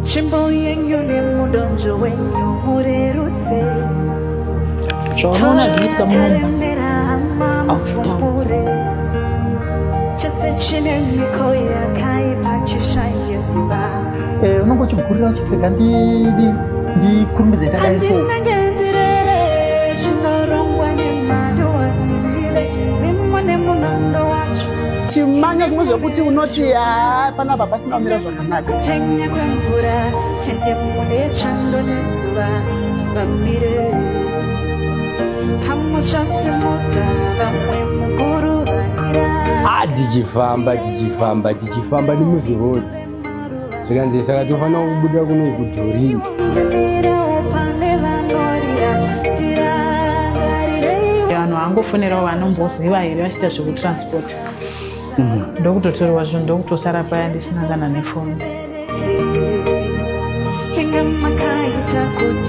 Chimbo yenyu ne mudonjo wenyu murerutse. Shona did come home. Chese chine mikoya kai pachisha yesiba. Unongo chukura chitweka ndi kurumidza ndakaiso. Ndinangendirere chinorongwa nemadowa nzile nemone munondo wacho. Chimanya zvimwe zvekuti unoti panapa pasina kumira zvakanaka. Penya kwemvura ende mune chando nezuva vamire. Pamuchasimudza vamwe mukuru vandira. Tichifamba nemuzi road. Zvikanzi saka tofanira kubuda kuno kudhorini. Vanhu vangofonerawo vanomboziva here vachiita zvekutransport. Ndokutotorwa zvinhu ndokutosara paya ndisina kana nefoni.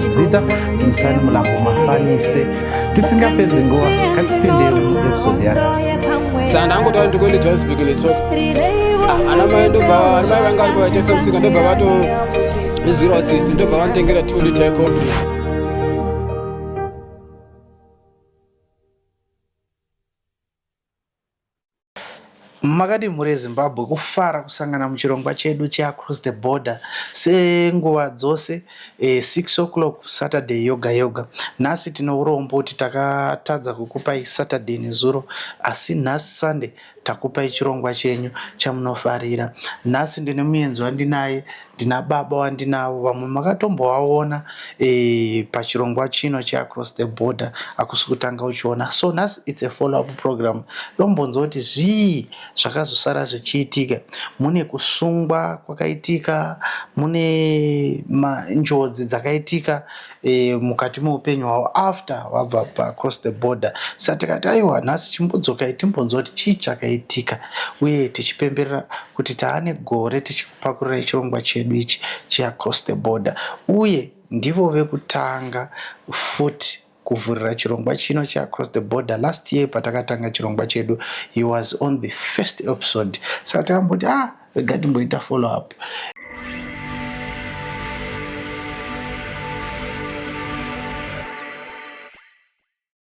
Zita timusani mulambo mafanise tisingapedzi nguva katipindei muepisode yanhasi. Saka ndangotaura ndikuende Johannesburg netsoka. Ana mai ndobva vanga vari pavatesa musika ndobva vato nezviro tsitsi ndobva vanotengera 2 liter yecold. Makadi mhuri Zimbabwe kufara kusangana muchirongwa chedu cheAcross the Border senguva dzose 6 o'clock Saturday yoga. Nhasi tino urombo kuti takatadza kukupai Saturday nezuro, asi nhasi Sunday takupai chirongwa chenyu chamunofarira. Nhasi ndine muenzi wandinaye, ndina baba wandinavo, vamwe makatombovaona pachirongwa chino cheAcross the Border, akusi kutanga uchiona. So nhasi it's a follow up program. Dombonzo kuti zvii zvakazosara zvichiitika, mune kusungwa kwakaitika, mune njodzi dzakaitika mukati meupenyu hwavo after wabva paAcross the Border. Saka tikati aiwa nhasi chimbodzokai timbonzwa kuti chii chakaitika, uye tichipemberera kuti taane gore tichikupakurira chirongwa chedu ichi cheAcross the Border, uye ndivo vekutanga futi kuvhurira chirongwa chino cheAcross the Border. Last year patakatanga chirongwa chedu, he was on the first episode. Saka takamboti rega timboita follow up.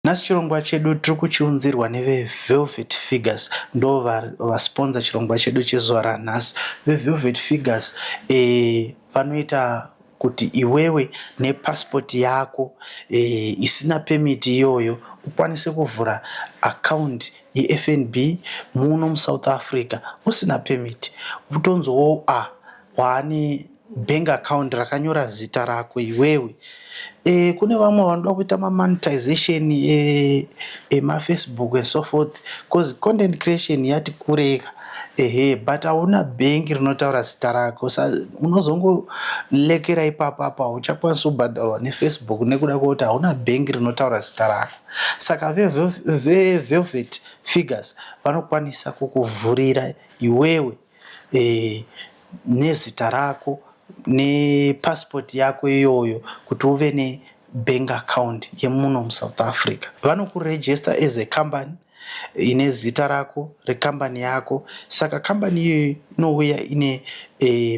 Nhasi chirongwa chedu tiri kuchiunzirwa neveVelvet Figures, ndo vasponsor chirongwa chedu chezuva ranhasi. VeVelvet Figures vanoita kuti iwewe nepassport yako isina permit iyoyo ukwanise kuvhura account yeFNB muno muSouth Africa usina permit. Utonzwawo waane bank account rakanyora zita rako iwewe. Kune vamwe vanoda kuita monetization ema-Facebook and so forth, because content creation yati kureka. But hauna bhengi rinotaura zita rako, unozongolekera ipapa uchakwanisa kubhadharwa neFacebook nekuda kwekuti hauna bhengi rinotaura zita rako. Saka veVelvet Figures vanokwanisa kukuvhurira iwewe nezita rako nepassport yako iyoyo kuti uve nebank account yemuno muSouth Africa. Vanokuregister as a company ine zita rako rekambani yako. Saka kambani iyoyo inouya ine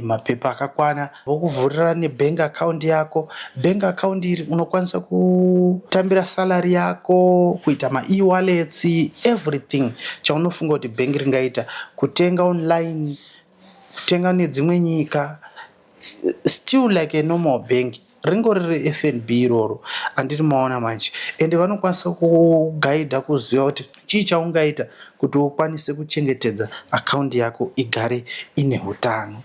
mapepa akakwana, vokuvhurira nebank account yako. Bank account iri unokwanisa kutambira salary yako, kuita ma-e-wallets, everything chaunofunga kuti bank ringaita, kutenga online, kutenga nedzimwe nyika, still like a normal bank. Ringori reFNB iroro andiri maona manje, ende vanokwanisa kugaidha kuziva kuti chii chaungaita kuti ukwanise kuchengetedza account yako igare ine utano.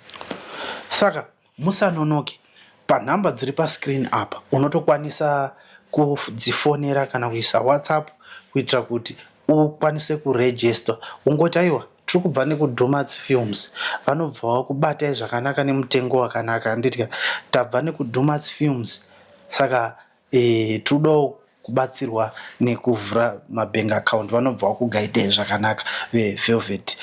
Saka musanonoke, panhamba dziri pascreen apa unotokwanisa kudzifonera kana kuisa WhatsApp kuitira kuti ukwanise kuregister. Ungoti aiwa tiri kubva nekuDomats Films, vanobvawo kubatai zvakanaka nemutengo wakanaka. Anditi tabva nekuDomats Films, saka tiridawo kubatsirwa nekuvhura mabank account, vanobvawo kugaidai zvakanaka veVelvet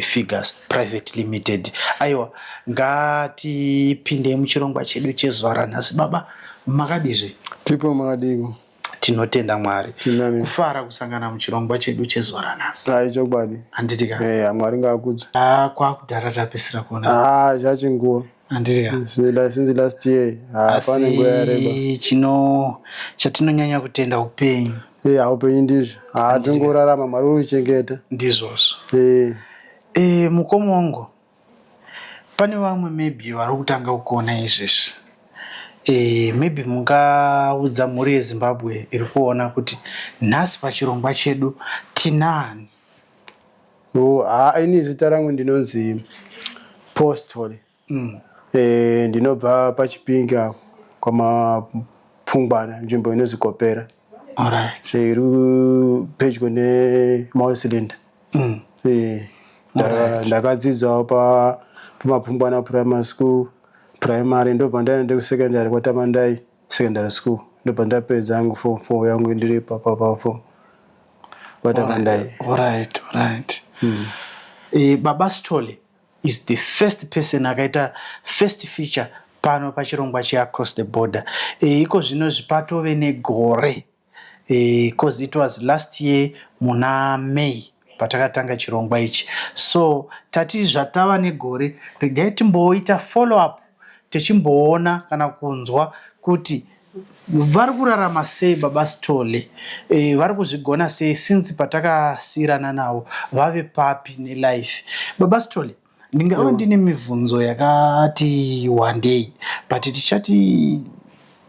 Figures Private Limited. Aiwa ngatipindei muchirongwa chedu chezuva ranhasi. Baba makadizve? Tipo makadiko. tinotenda Mwari. Amen. Kufara kusangana muchirongwa chedu chezuva ranhasi. Chokwadi. Handitika. Mwari ngaakudze. Kwakudhara tapesera kuona. Zvachinguva. Handitika. Since last year. Pane nguva yareba. Chatinonyanya kutenda upenyu. Upenyu ndizvo. Tongorarama, Mwari urichengeta. Ndizvozvo. Mukoma wangu, pane vamwe maybe vari kutanga kuona izvezvi. Maybe mungaudza mhuri yeZimbabwe iri kuona kuti nhasi pachirongwa chedu tinani. Ini zita rangu ndinonzi Postoli. Ndinobva paChipinge kwamapfungwana, nzvimbo inonzi Kopera. Alright. Iri pedyo neMausiland. Ndakadzidzawo pamapfungwana primary school. Primary ndobva ndaenda kusekondari kwaTamandai secondary school. Ndobva ndapedza yangu form 4 yangu ndiri papapo kwaTamandai. Alright. Baba Stole is the first person akaita first feature pano pachirongwa cheAcross the Border. Iko zvino zvipatove negore. Because it was last year muna May patakatanga chirongwa ichi. So tati zvatava negore, regai timboita follow up techimboona kana kunzwa kuti vari kurarama sei Baba Stole, vari kuzvigona sei since patakasiyirana navo, vave papi nelife. Baba Stole, ndingava ndine mibvunzo yakati wandei, but tichati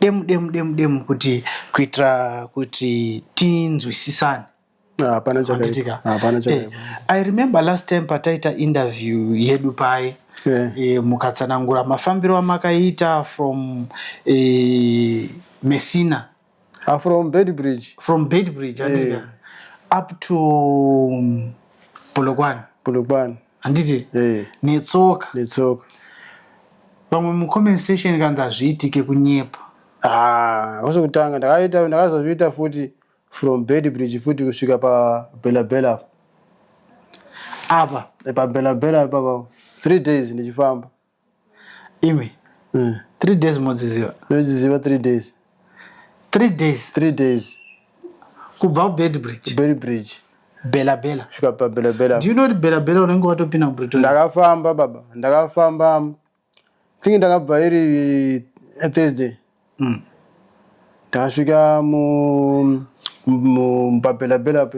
demu kuti kuitira kuti tinzwisisane. Hapana chakaipa. I remember last time pataita interview yedu pai. Mukatsanangura mafambiro amakaita from Messina. From Bedbridge. From Bedbridge, up to Polokwane. Anditi? Netsoka. Pamwe mucomment section kanza zviitike kunyepa. Kutanga ndakazozviita futi from Bedbridge futi kusvika paBella. Apa? PaBella papa 3 days ndichifamba. Imi? 3 days modziziva? Nodziziva 3 days. 3 days? Kubva Bedbridge? Bella. Kusvika paBella. Do you know Bella unenge watopinda muPretoria? Ndakafamba baba. Thingi ndakabva iri Thursday. Ndakasvika paBella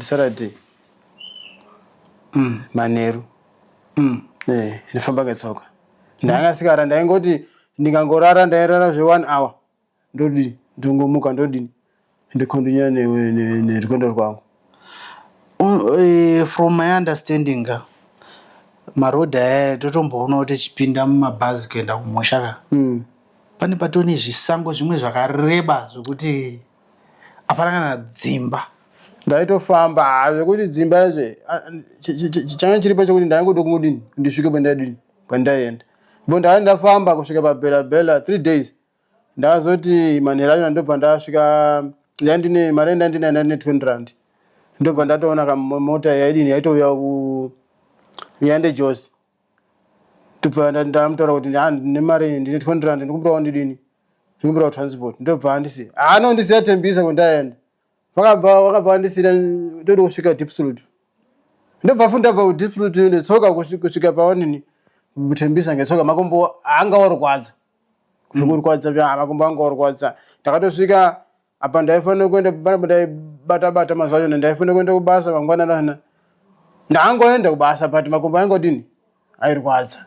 Saturday. Manheru. Ndifamba ngetsoka. Ndangasikara ndaingoti ndikangorara ndairara zve1 hour. Ndongomuka ndikondinya nerwendo rwangu. From my understanding, marodha aya totomboona kuti chipinda mumabhazi kuenda kumusha pane patoni zvisango zvimwe zvakareba zvokuti hapana kana dzimba. Ndaitofamba zvekuti dzimba izve changa chiripo chokuti ndaingoda kumudini ndisvike pandaienda. Ndafamba kusvika paBella 3 days. Ndakazoti manheru acho ndobva ndasvika yandine mari ndandine 20 rand. Ndobva ndatoona kamota yaitouya kuyande Josi. Ndobva ndamutaura kuti ndine mari ndine 20 rand ndikumbirawo ndidini. Ndikumbirawo transport. Ndobva ndisi ndisiya Tembisa kwendaenda. Vakabva ndisira ndode kusvika Diepsloot. Ndobva fundabva kuDiepsloot ndetsoka kusvika paonini Tembisa ngetsoka makombo angaorwadza. Zvokurwadza makombo angaorwadza. Ndakatosvika apa ndaifanira kuenda ndaibata mazuva acho ndaifanira kuenda kubasa mangwanani. Ndangoenda kubasa but makombo aingodini airwadza.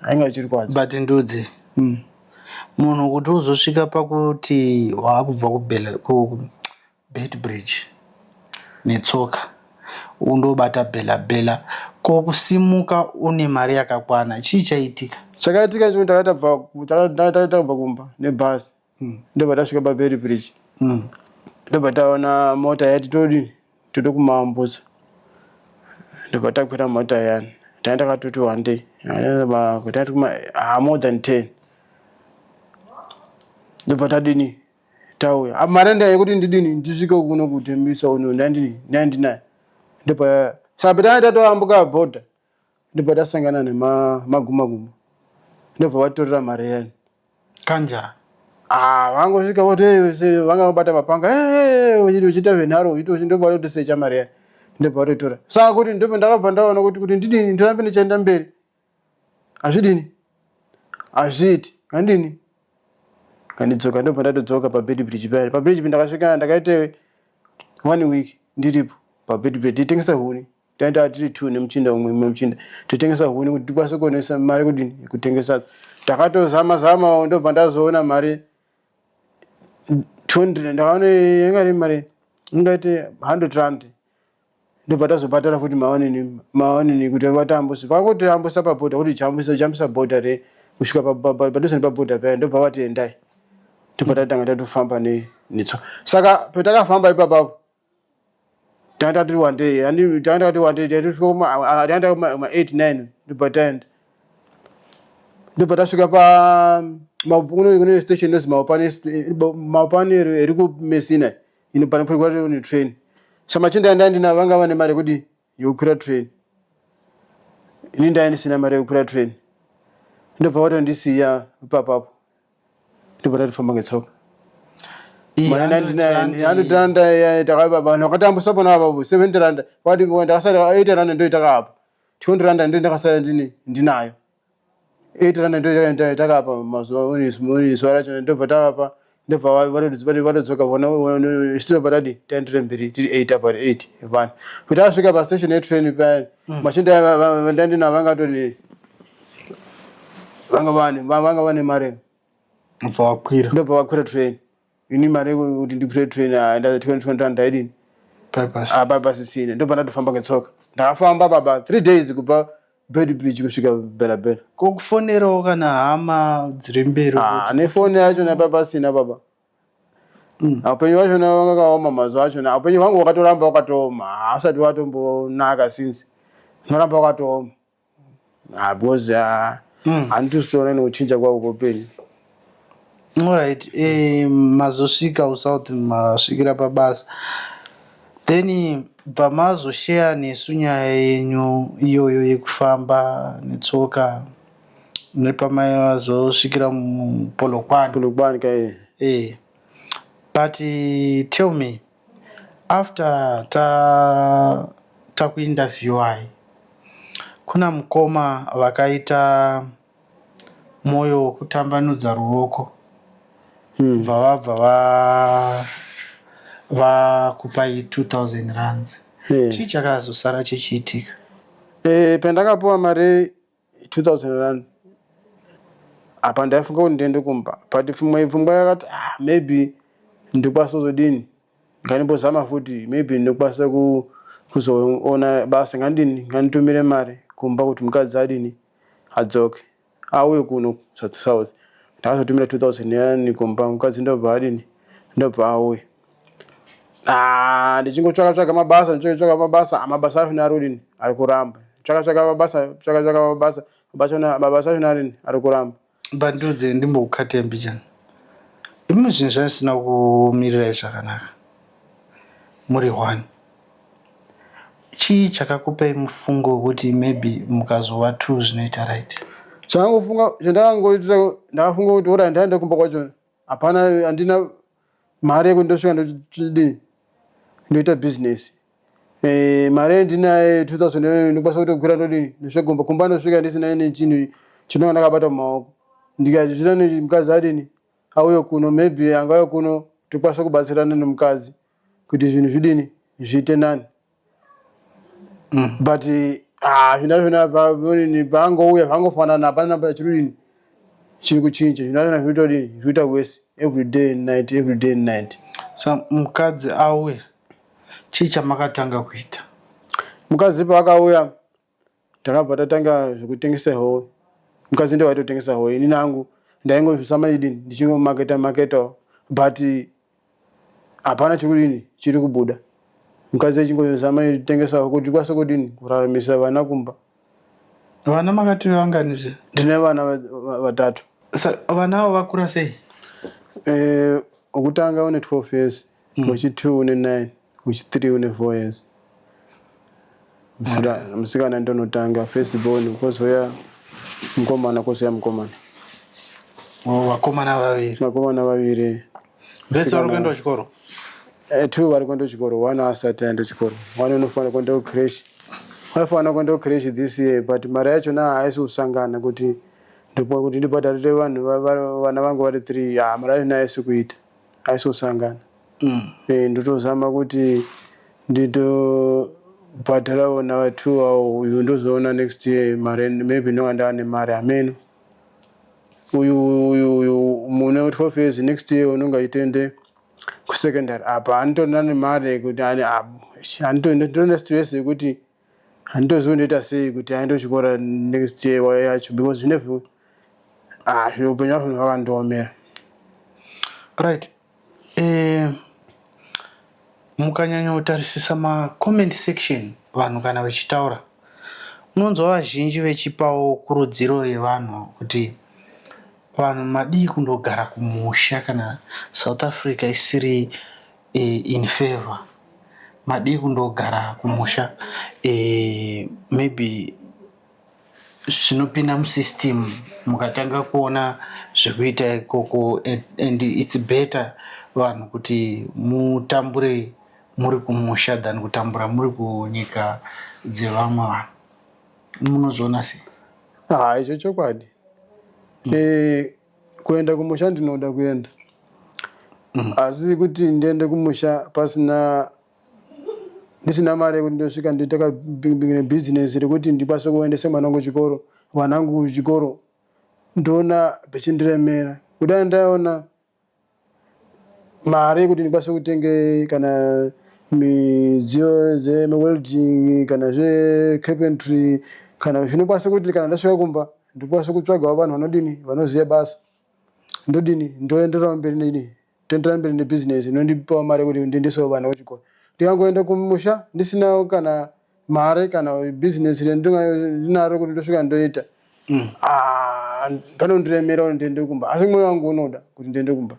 Ainga achirwadza. But ndudzi. Munhu kuti uzosvika pakuti wakubva kuBedbridge netsoka undobata Bella kokusimuka une mari yakakwana chii chaitika? Chakaitika chikuti ndakataita kubva kumba nebhasi. Ndobva tasvika paBedbridge. Ndobva taona mota yati tode kumambuza. Ndobva takwira mota yani. Takatoti one day. More than 10. Ndobva tadini tauya. Mari ndayekuti ndidini ndisvike kuno kuTembisa uno 99. Ndobva saka tatoambuka bhodha. Ndobva tasangana nemaguma. Ndobva vatorera mari yani. Kanja. vangosvika voti vanga vabata mapanga uchiita venharo ndopari kuti secha mari yayo ndopari tora saka kuti ndope ndakabva ndaona kuti ndidini ndirambe ndichaenda mberi hazvidini hazviiti ngandini ngandidzoka ndobva ndatodzoka pabedbridge paya pabedbridge ndakasvika ndakaite 1 week ndiripo pabedbridge titengesa huni taenda tiri 2 nemuchinda umwe muchinda totengesa huni kuti tikwanise kuonesa mari kudini kutengesa takatozama ndobva ndazoona mari 200 ndakaona yangari mari ingaite 100 rand ndobva tazobhatara futi mawanini kuti vatambusa vakangoti ambusa pabhodha kuti jambisa bhodha re kusvika padhuze nepabhodha paya ndobva vati endai ndobva tatanga tatofamba netso saka petakafamba ipapapo tanga tati one day taenda 8-9 ndobva taenda ndobva tasvika kune station inozi maupani iri kumessina inopanokwirwa netrain saka chindaenda ndina vanga vane mari yekuti yekukwira train ini ndaya ndisina mari yekukwira train ndobva vatondisiya ipapapo ndobva tatofamba ngetsoka vanhu vakatambusa pona apapo 70 rand ndakasara 8 rand ndoitakapa 200 rand ndo ndakasara ndinayo 8 rand ndo takapa mazuva zuva racho ndobva takapa ndobva vatodzoka vona tati taendere mberi tiri 8 apari 8 vanhu kuti asvika pastation yetrain paya machinda ndandina vangatoni vanga vane mari ndobva vakwira train ini mari kuti ndikwire train 200 rand aidini papasisine ndobva ndatofamba ngetsoka ndakafamba baba 3 days kubva bedbridge kusvika belabela kokufonerawo kana hama dziri mberi nefoni yacho napapasina baba upenyu wachona wanga kaoma mazuva achona upenyu hwangu hwakatoramba wakatooma hausati watombonaka since unoramba wakatooma because handitosiona nekuchinja kwavo kweupenyu. Alright, mazosvika usouth masvikira pabasa then bva mazoshare nesu nyaya yenyu iyoyo yekufamba netsoka nepamazosvikira Polokwane kae. But tell me, after takuinterview kuna mukoma vakaita moyo wekutambanudza ruoko vabva vakupai 2000 rands. Chii chakazosara chichiitika? Pendakapuwa mari 2000 rand apa ndaifunga kuti ndiende kumba but pfungwa yakati maybe ndikwanisa kuzodini nganimbozama futi maybe ndikwanisa kuzoona basa nganitumire mari kumba kuti mukadzi adini adzoke auye kuno south ndakazotumira 2000 yani kumba mukadzi ndobva adini ndobva auye ndichingotsvaka mabasa amabasa acho narodini ari kuramba tsvaka mabasa acho narodini ari kuramba bandudze ndimbokukate mbichana imi zvinhu zvaisina kumirirai zvakanaka muri 1 chii chakakupai mufungo wekuti maybe mukazova 2 zvinoita right? Ndakafunga kuti ora ndaenda kumba kwacho hapana handina mari yekuti ndosvika ndoita business mari ndinaye 2000 ndokwanisa kutokwira ndodini ndosvika kumba ndosvika ndisina nechinhu chinonga ndakabata mumaoko ndikachita nemukadzi adini auye kuno maybe angauye kuno tokwanisa kubatsirana nemukadzi kuti zvinhu zvidini zviite nani but zvinazvona pangouya zvangofanana hapana chirudini chiri kuchinja zvinazvona zvirikutodini zvirikuita wese every day and night. Sa mukadzi auya chii chamakatanga kuita? Mukadzi paakauya takabva tatanga zvekutengesa howe. Mukadzi ndiye waitotengesa howe, ini nangu ndaingozama idini ndichingomaketawo but hapana chirudini chiri kubuda. Mukadzi achingozama kutengesa howe kuti tikwanise kudini kuraramisa vana kumba. Vana makati vangani? Ndine vana 3. Vana avo vakura sei? Wekutanga une 12 years, wechi2 une 9, wechi3 une 4 years. Musikana ndonotanga first born, kozoya mukomana. vakomana vaviri vese vari kuenda kuchikoro 2 vari kuenda kuchikoro 1 asati aenda kuchikoro 1 unofanira kuenda kucresh vanofanira kuenda kucresh this year but mari yachona haisi kusangana kuti ndibhadharire vana vangu vari 3 mari yachona haisi kuita haisi kusangana ndotozama kuti nditobhadhara vona va2 avo uyu ndozoona next year mari maybe ndinonga ndaane mari ameno uyu mune 12 years next year unonga itende kusecondary apa handitona nemari yekuti handitona stress yekuti handitozivi ndoita sei kuti aende kuchikora next year yacho because zvinezvo zviro upenyu hwacho hwakandiomera. Right. Mukanyanya kutarisisa macomment section vanhu kana vachitaura unonzwa vazhinji vechipawo kurudziro yevanhu kuti vanhu madii kundogara kumusha kana South Africa isiri in favor, madii kundogara kumusha maybe zvinopinda musystem mukatanga kuona zvekuita ikoko and it's better vanhu kuti mutambure muri kumusha than kutambura muri kunyika dzevamwe vanhu. Munozviona sei? Icho chokwadi. Kuenda kumusha ndinoda kuenda asi kuti ndiende kumusha ndisina mari yekuti ndosvika nditaka business rekuti ndikwanise kuendesa mwana wangu kuchikoro vanangu kuchikoro ndoona pechindiremera kudai ndaona mari yekuti ndikwanise kutenge kana midziyo zewelding kana zvecarpentry kana zvinokwanisa kuti kana ndasvika kumba ndikwanise kutsvagawo vanhu vanodini vanoziva basa ndoenderera mberi nebusiness inondipawo mari yekuti ndiendesewo vana kuchikoro. Ndikangoenda kumusha ndisina kana mari kana business ndinaro kuti ndosvika ndoita panondiremera kuti ndiende kumba asi mwoyo wangu unoda kuti ndiende kumba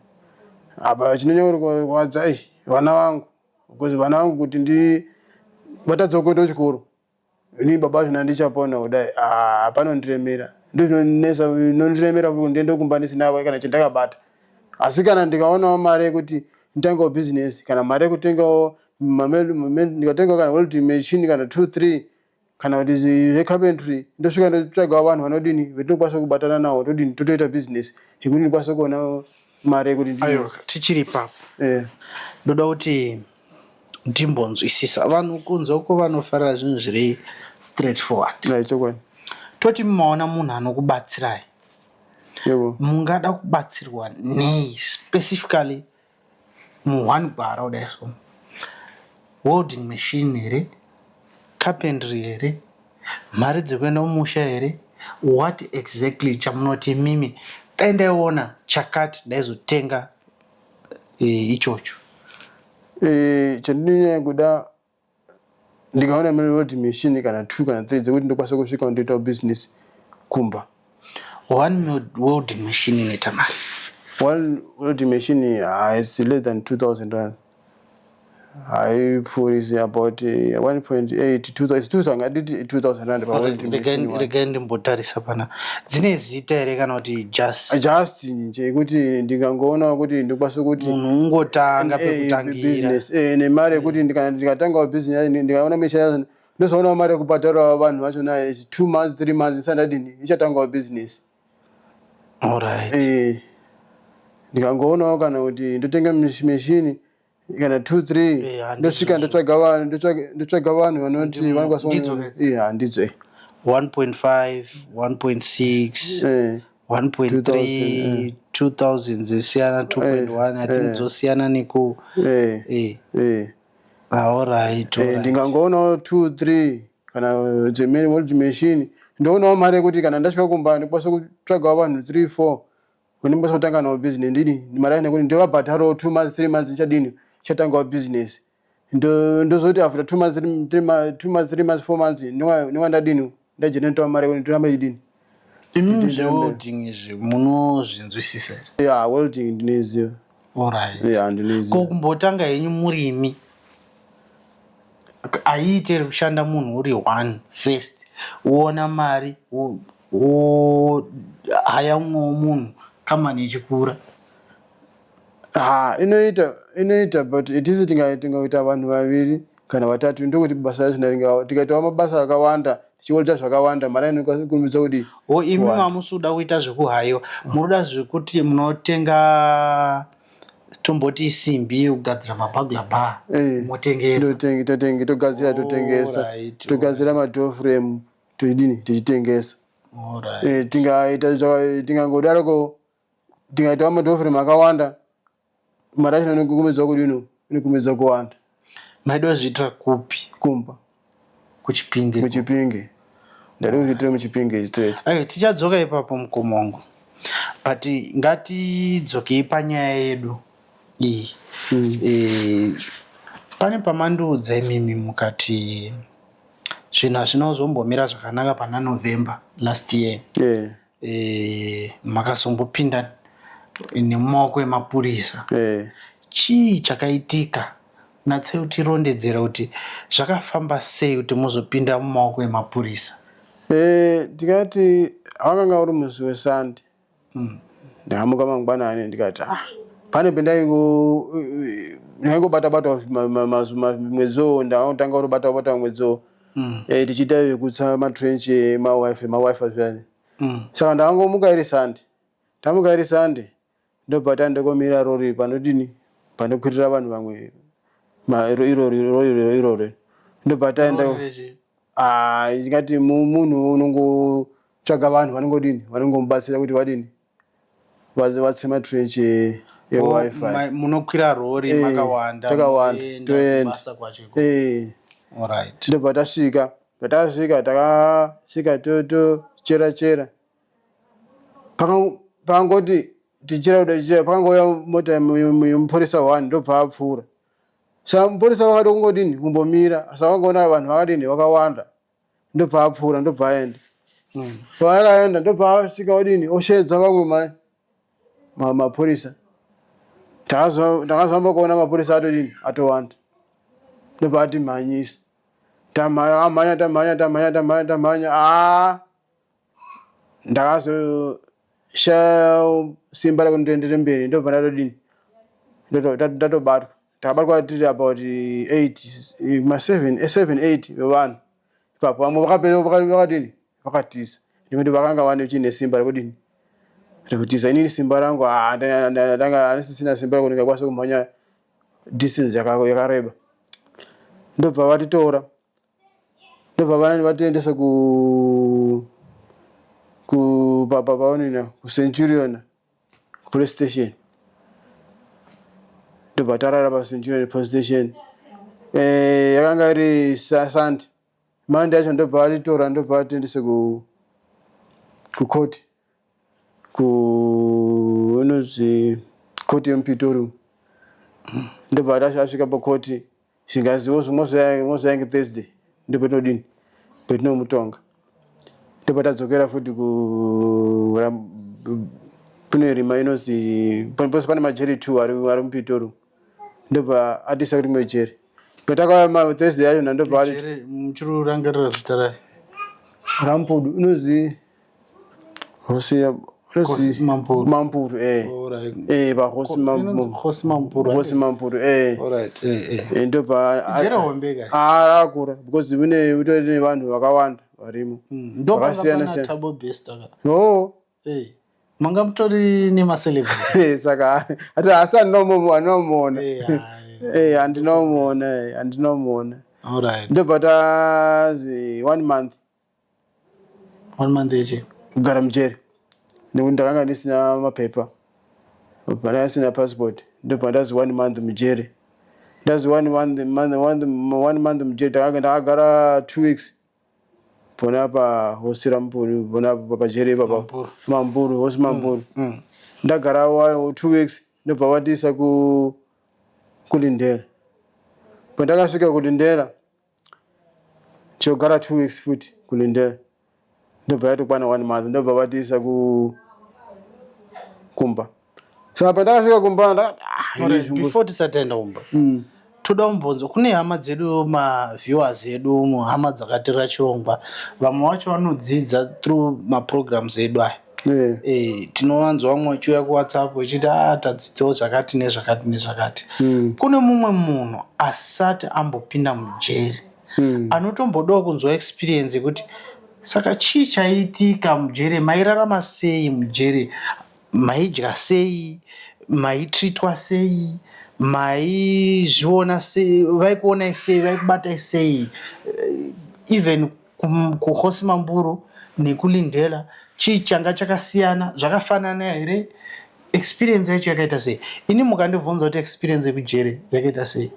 apa chinonyanya kurwadza vana vangu because vana vangu kuti vatadza kuenda kuchikoro ini baba zvina ndichapona kudai panondiremera ndozvinondiremera kuti ndiende kumba ndisina kana chandakabata asi kana ndikaonawo mari yekuti nditangawo business kana mari yekutengawo ndikatengawo kana welding machine kana 2-3 kana kuti zvecarpentry ndosvika ndotsvagawo vanhu vanodini vetinokwanisa kubatana navo totoita business yekuti ndikwanisa kuonawo mari yekuti tichiri ipapo ndoda kuti ndimbonzwisisa vanhu kunze uko vanofarira zvinhu zviri straight forward. Chokwadi. Toti mumaona munhu anokubatsirai mungada kubatsirwa nei specifically muone gwara kudai so welding machine here, carpentry here, mari dzekuenda kumusha here, what exactly chamunoti mimi dai ndaiona chakati ndaizotenga ichocho. Chandinonyanya kuda ndikaona welding machine kana 2 kana 3 dzekuti ndokwanisa kusvika ndoita business kumba. One welding machine inoita mari? One welding machine is less than 2,000 rand. Is about 1.8 2,000 ngaditi 2,000 rand pa welding machine. Regai ndimbotarisa pana dzine zita here kana kuti just nje kuti ndikangoona kuti ndikwanisa kuti munhu ungotanga pekutangira business nemari yekuti ndikatangawo business ndikaona mishaya ndozoona mari yekubhadharawo vanhu vachona 2 months 3 months isandadini ichatangawo business. Alright. Ndikangoonawo kana kuti ndotenga machine kana 2-3 ndosvika ndotsvaga vanhu vanoti vanokwanisa ndidzo 1.5 1.6 1.3 2000 dzesiyana 2.1 I think dzosiyana neku alright. Ndikangoonawo 2-3 kana dzemene welding machine ndoonawo mari yekuti kana ndasvika kumba ndikwanisa kutsvagawo vanhu 3-4 ndikwanisa kutanga nawo business ndini mari yacho nekuti ndovabhadharawo 2 months 3 months ichadini chatangawo business ndozoti after 2 months 3 months 4 months ndinga ndadini ndajeneretawo mari yekuti ndiramba idini. Imini zvewelding izvi munozvinzwisisa here? Welding ndinoiziva. Alright. Ndinoiziva. Kumbotanga henyu murimi aiite kushanda munhu uri one first woona mari haya umwewo munhu kambani ichikura. Inoita but itisi tingaita vanhu vaviri kana vatatu ndokuti basa racho tikaitawo mabasa akawanda tichiolita zvakawanda mari inokurumidza kuti imi mamusuda kuita zvekuhaiwa munoda zvekuti munotenga tomboti simbi kugadzira mabagla bar motengesa togadzira totengesa togadzira madoo frame tichitengesa tingangodaroko tingaitawo madoo frame akawanda mari yacho inokumidza kuwanda. maida kuzviitira kupi? Kumba kuchipinge ndari kuzviitira muchipinge straight. Tichadzoka ipapo mukomongo but ngatidzokei panyaya yedu iyi. Pane pamandiudza imimi mukati zvinhu zvinozombomira zvakanaka pana November last year. Makazombopinda nemumaoko emapurisa. Chii chakaitika? Natsei utirondedzera kuti zvakafamba sei kuti muzopinda mumaoko emapurisa? Tikati wakanga uri musi weSunday. Ndamuka mangwanani ndikati pane ndaingobata mwedzo ndakatanga kubata mwedzo tichiita zvekutsa matrench mawifi zviyani. Saka ndakangomuka iri Sunday. Tamuka iri Sunday ndobata ndokomira rori panokwirira vanhu vamwe irore ndobata ingati munhu unongotsvaga vanhu vanongomubatsira kuti vatse matrench yewifi. Munokwira rori makawanda toenda. Ndobva tasvika takasvika tochera pakangoti tichera pakangouya mota yomupurisa 1 ndobva apfuura. Saka mupurisa wakati kumbomira saka wangoona vanhu vakawanda ndobva apfuura ndobva aenda. Paakaenda ndobva asvika oshedza vamwe mapurisa. Takazomba kuona mapurisa atowanda ndobva ati mhanyisa tamhanya ndakazoshaya simba rekuti ndoendere mberi ndobva ndatobatwa. Takabatwa tiri about 7-8 vevanhu. Ipapo vamwe vakatiza nekuti vakanga vane chine simba rekutiza. Inini simba rangu ndanga hanisisina simba rekuti ndingakwanisa kumhanya distance yakareba. Ndobva vatitora ndobva vatiendesa kuCenturion police station. Ndobva tarara paCenturion police station. Yakanga iri Sunday. Monday yacho ndobva vatitora ndobva vatiendesa kukoti inonzi koti yemuPitori. Ndobva tasvika pakoti zvingaziwo mozoyange Thursday ndopetinomutonga. Ndobva tadzokera futi kune rima inonzi pane majeri 2 ari muPitori. Ndobva atisa kuti majeri patakauya Thursday yacho ndobva muchirurangarira zita racho Rampudu inonzi Mampuru. Hosi Mampuru. Ndobva akura because mune vanhu vakawanda varimo vakasiyana siyana. Manga mutori nemacelebrity. Saka hasi andinomuona. Andinomuona. Ndobva tazi 1 month. 1 month eche kugara mujeri nekuti ndakanga ndisina mapepa pana asina passport. Ndobva ndazi 1 month mujeri. Ndazi 1 month mujeri. Ndakagara 2 weeks pona pahosi Rampuru pona pajeri papa Mampuru hosi Mampuru. Ndagara 2 weeks ndobva vatisa kuLindera. Pandakasvika kuLindera chogara 2 weeks futi kuLindera. Ndobva yatokwana 1 month ndobva vatisa Kumba. Saka pandakasvika Kumba before tisatenda Kumba toda kumbonzo kune hama dzedu maviewers edu hama dzakatirira chirongwa vamwe vacho vanodzidza through maprograms edu aya tinowanzwa vamwe vachiuya kuwhatsapp vachiti tadzidzawo zvakati nezvakati nezvakati. Kune mumwe munhu asati ambopinda mujeri anotombodawo kunzwa experience yekuti saka chii chaitika mujeri, mairarama sei mujeri, maidya sei, maitritwa sei, maizviona sei, vaikuonai sei, vaikubatai sei, even kuhosi mamburu nekulindela chii changa chakasiyana, zvakafanana here, experience yacho yakaita sei. Ini mukandibvunza kuti experience yekujeri yakaita sei,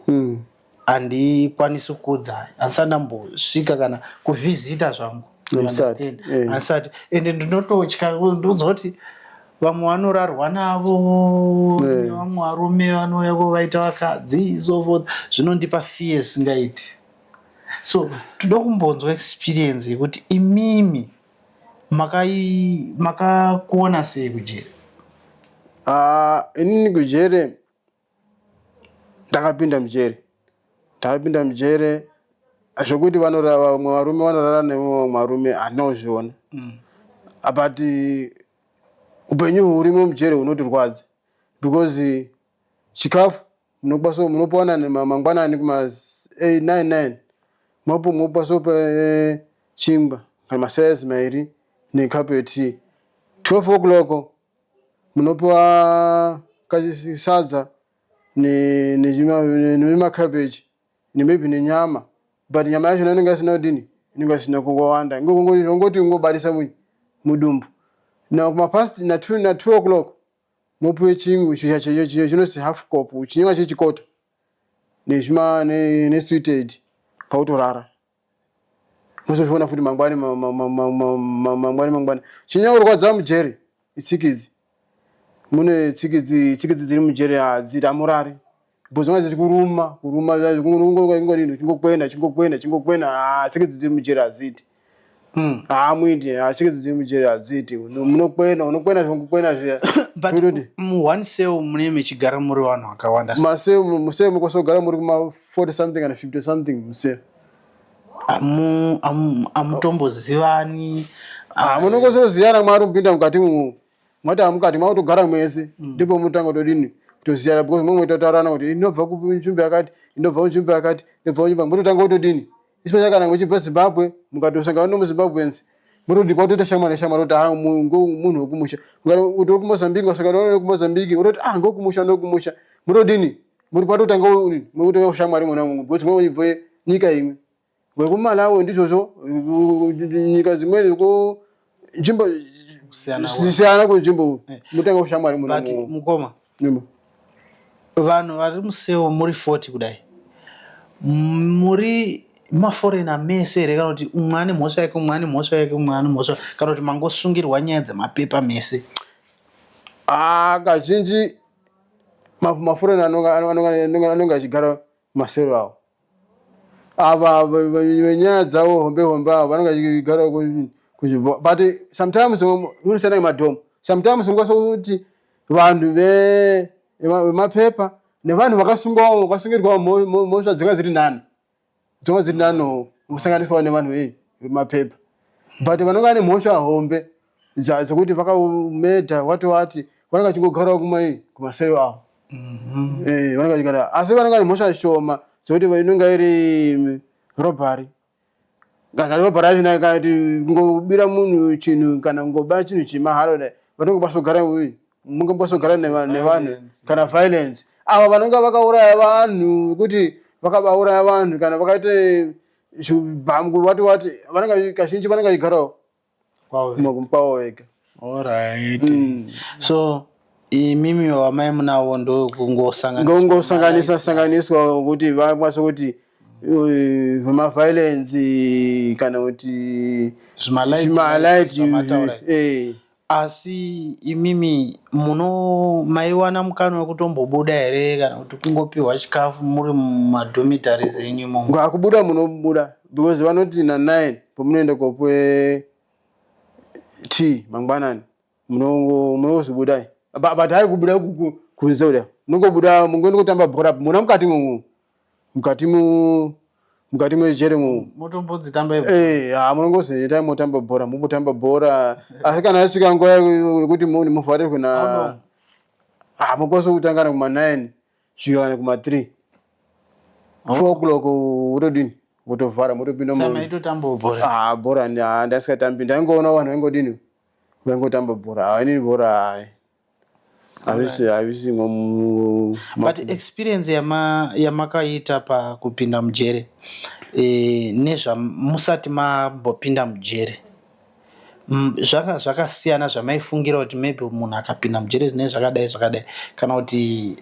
handikwanisi kuudza, handisati ndambosvika kana kuvhizita zvangu, handisati, ende ndinototya ndoudza kuti vamwe vanorarwa navo, vamwe varume vanouya vaita vakadzi, so forth, zvinondipa fear singaiti. So toda kumbonzwa experience yekuti imimi makakuona sei kujeri? Inini kujeri ndakapinda mujeri zvokuti vamwe varume vanorara nevamwe varume handinozviona, but upenyu hurimo mujeri hunotirwadza because chikafu munopawana mangwanani kuma 8-9 mopaso chingwa kana masaizi mairi nekapeti. 12 o'clock munopa kasadza nemakabeji nemaybe nenyama, but nyama yacho inenge isina kudini, inenge isina kungowanda, ingoti ungobarisa mudumbu. Na kumapast na 2 o'clock mopuwe chingwa chiyo chinozi half cup, chinenge chechikota nesweeted pautorara. Muzozviona futi mangwani. Chinyaurwadza mujeri itsikidzi. Mune tsikidzi dziri mujeri hadziri amurari. Bhozonga zichikuruma chingokwenha, tsikidzi dziri mujeri hadziti. Mwindi tsikidzi dziri mujeri hadziti. Unokwenha zviya. But mu1 cell mune mechigara muri vanhu vakawanda. Museu mukwanisa kugara muri kuma 40 something and 50 something museu. Hamutombozivani? Munongozoziyana mwari kupinda mukati mwati hamukati mwakutogara mwese, ndipo mutanga kutodini kutoziyana, because mumwe totaurana kuti inobva kunzvimbo yakati, inobva kunzvimbo yakati, inobva kunzvimbo, mutotanga kutodini. Especially kana muchibva Zimbabwe mukatosangana nomuZimbabweans mutoti kwatoita shamwari kuti munhu wekumusha. Kuti uri kuMozambique wasangana nokumozambique utoti ngokumusha mutodini, muri kwatotanga mukuita shamwari mona umu, because mumwe muchibva nyika imwe. Wekumalawi ndizvozvo, nyika dzimweni nzvimbo zisiyana kunzvimbo mutanga kushamwari muna mukoma. Vanhu vari museu muri 40 kudai, muri maforena mese here, kana kuti umwe ane mhosva yake, umwe ane mhosva yake, umwe ane mhosva, kana kuti mangosungirwa nyaya dzemapepa mese? Kazhinji maforena anonga achigara masero awo. Ava venyaya dzavo hombe ava vanonga achigara kunzvimbo, but sometimes unosiyana nemadhomo. Sometimes unokwanisa kuti vanhu vemapepa nevanhu vakasungirwa mhosva dzinga dziri 9 kusanganiswa nevanhu vemapepa, but vanonga ane mhosva hombe dzekuti vakamedha wati vanonga achingogarawo kumasero avo. Vanonga achigara, asi vanonga ane mhosva shoma dzekuti inonga iri robbery. Kana robbery yacho nakati kungobira munhu chinhu kana kungoba chinhu chimahara kudai, vanongokwanisa kugara mungokwanisa kugara nevanhu kana violence. Ava vanonga vakauraya vanhu kuti vakabauraya vanhu kana vakaite bhambu wati vanonga kazhinji vanonga vachigarawo kwavo vega. Alright. So imimi wamai munavo ndo kungosanganiswa kuti vakwanisa kuti vemaviolence kana kuti zvimalight. Asi imimi maiwana mukana wekutombobuda here kana kuti kungopiwa chikafu muri mumadhomitaries enyu imomo? Kubuda munobuda because vanoti na 9 pamunoenda kopuwe tea mangwanani munozobudai, but hari kubuda kunze kudai, munongobuda mungoenda kutamba bhora muna mukati mukati mwejere mu motombodzitamba munongozi itai motamba bhora mumbotamba bhora asi kana yasvika nguva yekuti muvharirwe na mukwanisa kutangana kuma9 svikana kuma3 4 o'clock wotodini wotovhara motopinda maitotambawo bhora bhora ndasingatambi ndaingoona vanhu vaingodini vaingotamba bhora havanini bhora havisimo but experience yamakaita pakupinda mujere nezvamusati mambopinda mujere zvakasiyana zvamaifungira kuti maybe munhu akapinda mujere zvine zvakadai kana kuti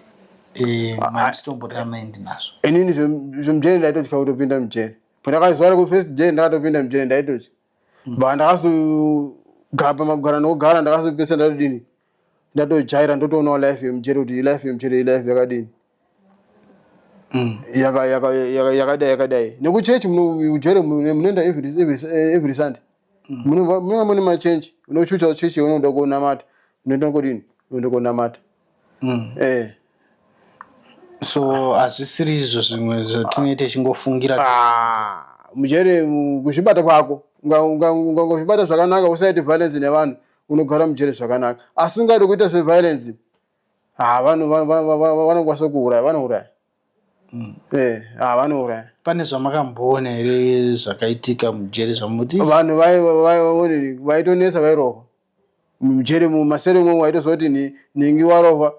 maisitomborera maindi nazvo. Inini zvomujere ndaitotya kutopinda mujere pandakazuva rekufirst day ndakatopinda mujere ndaitotya ba ndakazogapa magara nokugara ndakazopesa ndatodini ndatojaira ndotoonawo life yemujere kuti life yemujere ilife yakadini yakadai nekuchechi mujere munoenda every Sunday munenge mune machenji unochucha chechi unoda kuonamata unoenda kodini unoenda kuonamata so hazvisiri izvo zvimwe zvatinenge tichingofungira mujere kuzvibata kwako ungangozvibata zvakanaka usaite violence nevanhu unogara mujere zvakanaka asi ungade kuita zveviolence vanokwanisa kuuraya vanouraya vanouraya. Pane zvamakamboona here zvakaitika mujere zvamuti vanhu vaitonesa vairohwa mujere mumasere umo waitoziva kuti ningi warohwa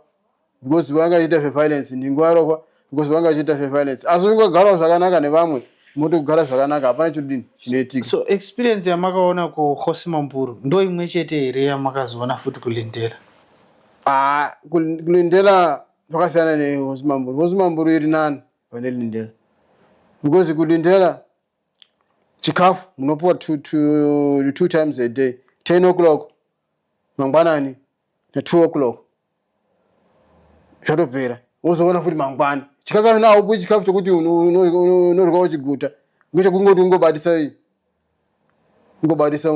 because vanga achiita zveviolence ningi warohwa because vanga achiita zveviolence asi ungagarawo zvakanaka nevamwe motogara zvakanaka hapana chodini chinoitika. So experience yamakaona kuKhosi Mamburu ndo imwe chete here yamakazoona futi kulindela? Kulindela zvakasiyana neKhosi Mamburu. Khosi Mamburu iri nani pane lindela because kulindela chikafu munopuwa two times a day 10 o'clock mangwanani na2 o'clock zvatopera wozoona futi mangwani chikafu chana aupuwi chikafu chokuti unoryawo chiguta ngechekungoti ungobatisa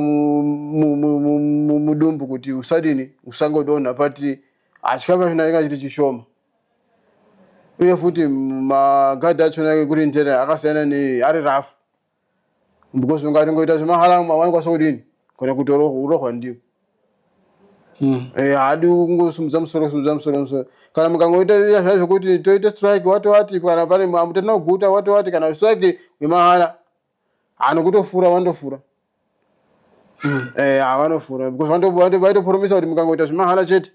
mudumbu kuti usadini usangodonha pati chikafu chana inga chiti chishoma uye futi magadhi achona ekurindera akasiyana ari rafu because ungati ngoita zvemahala vanokwanisa kudini kana kutorohwa ndiwo hadi kungosumudza musoro kana mukangoita izva zvokuti toita strike wati kana pane mutenda kuguta wati kana strike yemahala nokutofura vanotofura vanofura because vaitopromisa kuti mukangoita zvemahala chete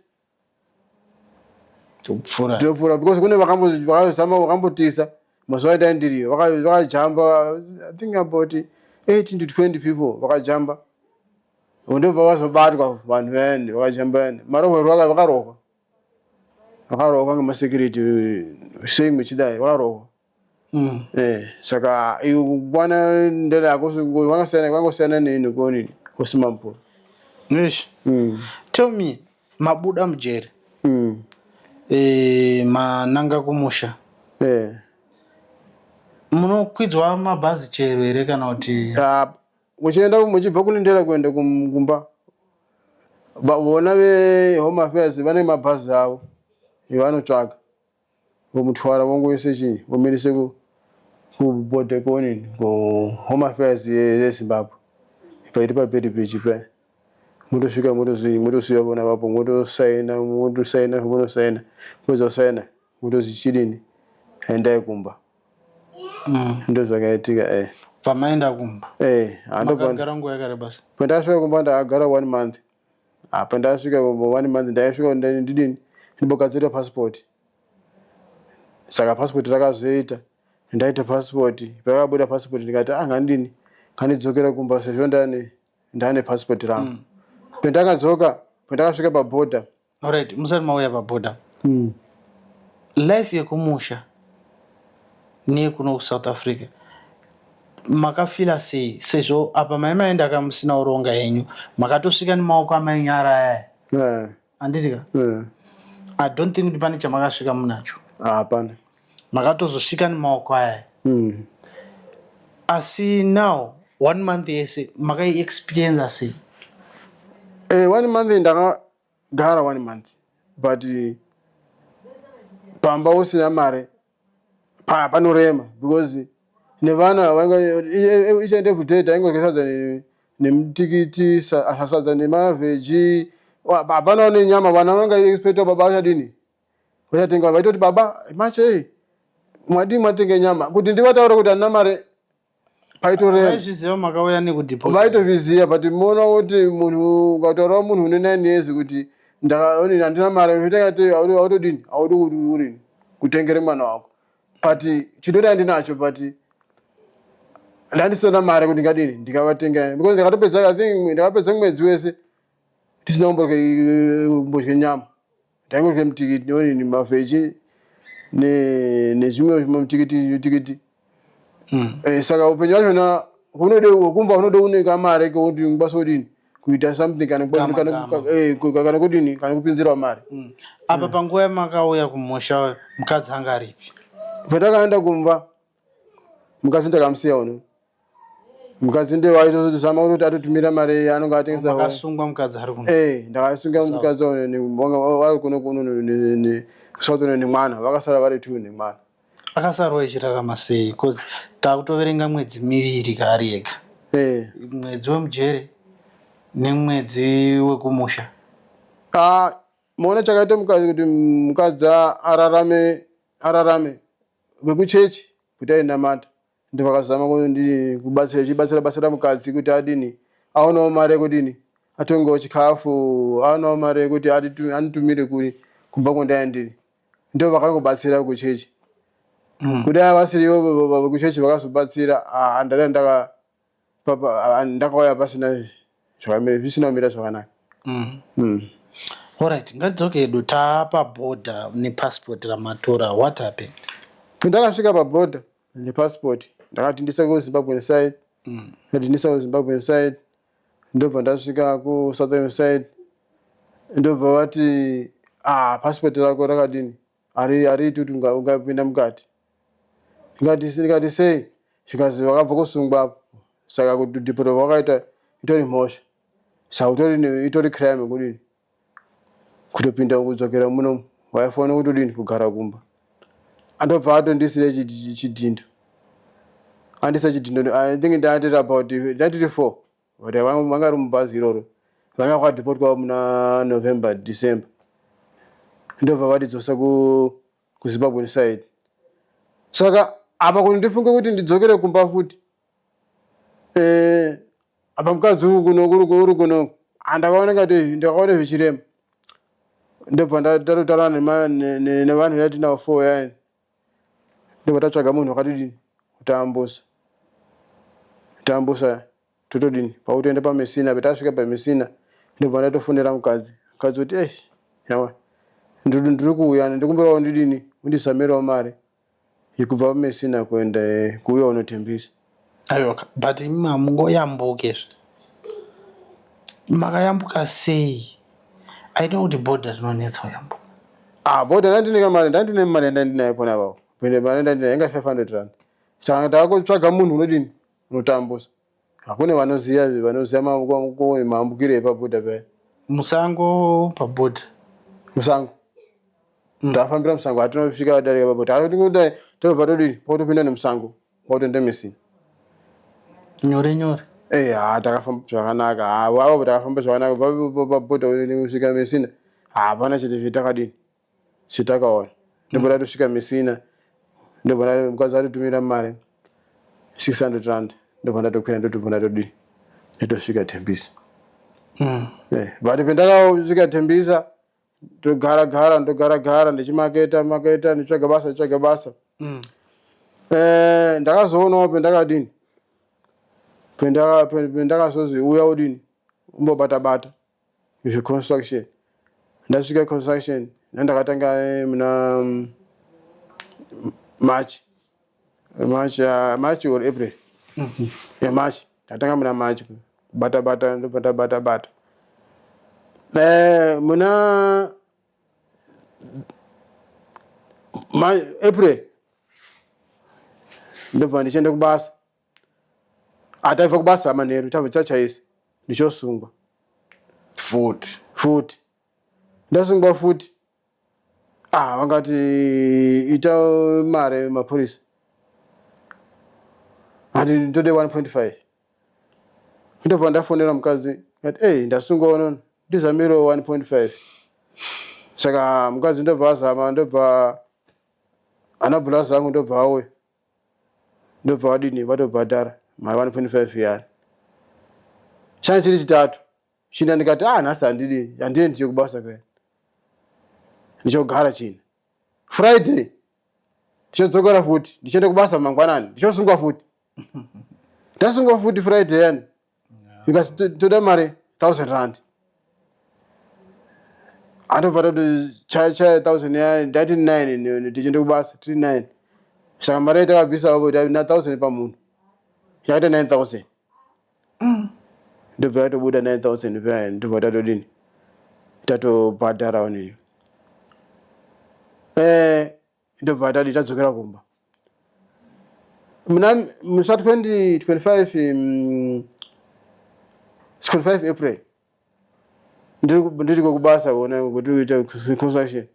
topfura because kune vakazama vakambotisa mazuva aita ndiriyo vakajamba I think about 18 to 20 people vakajamba ndobva vazobatwa vanhu vayani vakajamba yani marohwerwo vakarohwa ngemasecurity same chidai vakarohwa saka kwana ndela yako vangosiyana nekoni Khosi Mamburu. Tell me mabuda mujere mananga kumusha munokwidzwa mabhazi chero here kana kuti muchienda muchibva kulindela kuenda kumba vona veHome Affairs vane mabhazi avo evanotsvaga vomutwara vongoise chii vomirise kubhodhe konini kuHome Affairs yeZimbabwe paiti paPeddy Bridge paya motosvika motosiya vona vapo motosaina monosaina mozosaina motozi chidini endai kumba ndo zvakaitika pamaenda kumba makagara nguva yakareba sei? Pandasvika kumba ndakagara 1 month pandasvika 1 month ndaisvika ndidini ndibogadzira passport saka passport rakazoita ndaita passport parakabuda passport ndikati ngandini kandidzokera kumba sezvo ndane passport rangu pendakadzoka pandakasvika pabhodha. Alright, musati mauya pabhodha life yekumusha neyekuno kuSouth Africa makafila sei sezvo apa maimaenda kamusina uronga yenyu makatosvika nemaoko amainyara handitika I don't think kuti pane chamakasvika munacho hapana makatozosvika nemaoko aya asi now 1 month yese makai experience sei? 1 month ndakagara 1 month but pamba usina mare panorema because nevana each and every day taingorya sadza nemutikiti sadza nemaveji hapana nenyama. Vana vanenge expecta baba vachadini vachatenga vaitoti baba mache mwadii mwatenge nyama kuti ndivataure kuti handina mare paitoreva vaizviziva makauya nekudhipota vaitozviziva but muona kuti munhu ukataurawo munhu une 9 years kuti handina mare unoitangati hautodini haudi kuti urini kutengere mwana wako but chidori handinacho but ndandisina mare kuti ngadini ndikavatengera because ndakapedza mwedzi wese tisina kumbodye nyama ndaingorye mutikiti neonini mavheji nezvimwe mutikiti saka upenyu wachona kumba unode uneka mare kuti ngubasa kudini kuita something kana kudini kana kupinzirawo mare. apa panguva yamakauya kumusha mukadzi anga aripi? Patakaenda kumba mukadzi ndakamusiya uno mukadzi ndewaitozama kuti atotumira mare yaanonga atengesa makasungwa mukadzi ari kuno ndakasunga mukadzi vari kuno kusouth nemwana vakasara vari 2 nemwana. akasarawo echirarama sei? bcause takutoverenga mwedzi miviri kaari ega, mwedzi wemujere nemwedzi wekumusha. muona chakaita mukadzi kuti mukadzi ararame vekuchechi kuti ainamata ndivakazama kubatsira basa ramukadzi kuti adini aonawo mare kudini atongewo chikafu aonawo mare yekuti anitumire kuri kumba kondaendiri ndo vakangobatsira kuchechi kuti vasiriwo vekuchechi vakazobatsira ndakauya pasina zvisina kumira zvakanaka. Alright, ngadzoke edu tapabhodha nepassport ramatora. What happened? Ndakasvika pabhodha nepassport ndakati ndisa kuZimbabwe side ndisa kuZimbabwe side ndobva ndasvika kuSouth African side ndobva vati passport rako rakadini ariiti kuti ungapinda mukati. Ndikati sei zvikazi vakabva kusungwa saka kuti deport vakaita itori mhosva saka itori crime kudini kutopinda kudzokera muno waifanira kutodini kugara kumba. Andobva atondisiya chidhindo andisa chidhindo I think ndaatiri about 34 but vangari mubhazi iroro vanga kwadhipotwa muna November December ndobva vatidzosa kuZimbabwe side. Saka apa kuti ndifunge kuti ndidzokere kumba futi apa mukadzi uri kuno andakaona ngati ndakaona zvichirema ndobva ndatotaura nevanhu yatinavo 4 yani ndobva tatsvaga munhu wakatodini kutambusa totodini pautoenda paMessina. Patasvika paMessina ndobva ndatofonera mukadzi kuti yawa ndiri kuuya ndikumbirawo ndidini undizamirawo mare yekubva paMessina kuenda kuuya unotembisa. Aiwa, but hamungoyambukezve. Makayambuka sei? Aida kuti bhodha rinonetsa kuyambuka. Bhodha ndandine mare ndandinayo pona apapo pende mare ndandinayo inga 500 rand. Saka ndakutsvaga munhu unodini unotambusa. Hakuna vanoziva maambukire epabhodha paya. Musango pabhodha. Musango. Ndafambira musango hatinosvika padarika pabhodha. Asi tobva todini potopinda nemusango potoenda Messina. Nyore. Takafamba zvakanaka. Wavo takafamba zvakanaka pabhodha kusvika Messina. Hapana chete zvitakadini chitakaona. Ndobva tatosvika Messina ndobva mukadzi atitumira mare 600 rand ndobva ndatokwira ndotobva ndatodini ndotosvika Tembisa. But pendakasvika Tembisa ndogara ndichimaketa nditsvaga basa ndakazoonawo pendakadini pendakazozi uya udini umbobata zveconstruction. Ndasvika construction ndakatanga muna March or April. March ndatanga muna March bata ndobva ndabata muna April ndobva ndichienda kubasa. Taibva kubasa manheru tabva tachaisa ndichosungwa futi ndasungwa futi vangati ita mare mapurisa ati ndode 1.5 ndobva ndafonera mukadzi ngati ndasunga unono ndizamiro 1.5 saka mukadzi ndobva azama ndobva ana bhulazi angu ndobva auya ndobva wadini vatobhadhara ma 1.5 yari chana chiri chitatu china ndikati nhasi handine ndichekubasa kwena ndichogara china Friday ndichodzokera futi ndichienda kubasa mangwanani ndichosungwa futi ndasungwa futi Friday yani because toda mari 1000 rand andobva toti chaya 1000 ya ndati 9 ndichienda kubasa 39 saka mari yatakabvisa apo na 1000 pamunhu yakaita 9000 ndobva yatobuda 9000 paya ndobva tatodini tatobhadhara waniyo ndobva tadi tadzokera kumba muna musa 25 April ndiri kubasa kuona kuti uite construction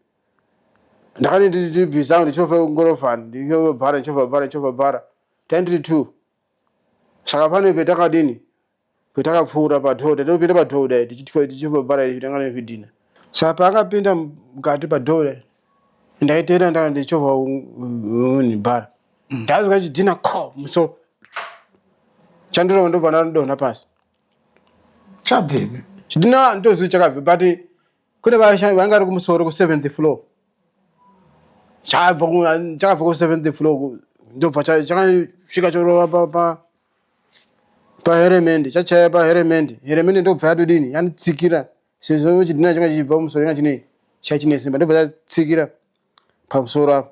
ndakati ndibvisa ndichobva kungorofani ndichobva tandiri 2 saka pane petakadini petakapfuura padhoda ndopinda padhoda tichibva bhara tichitanga nevidhina saka paakapinda mukati padhoda ndaiteera ndaka ndichovha bhara ndazwa chidhina muso chandiro ndobva ndadonha pasi chabvebe chidhina ndozvi chakabve but kune vanga ri kumusoro ku7th floor chakabva ku7th floor ndobva chakasvika chorova paheremende chachaya paheremende ndobva yatodini yanitsikira sezvo chidhina changa chichibva kumusoro inga chine simba ndobva chatsikira pamusoro apo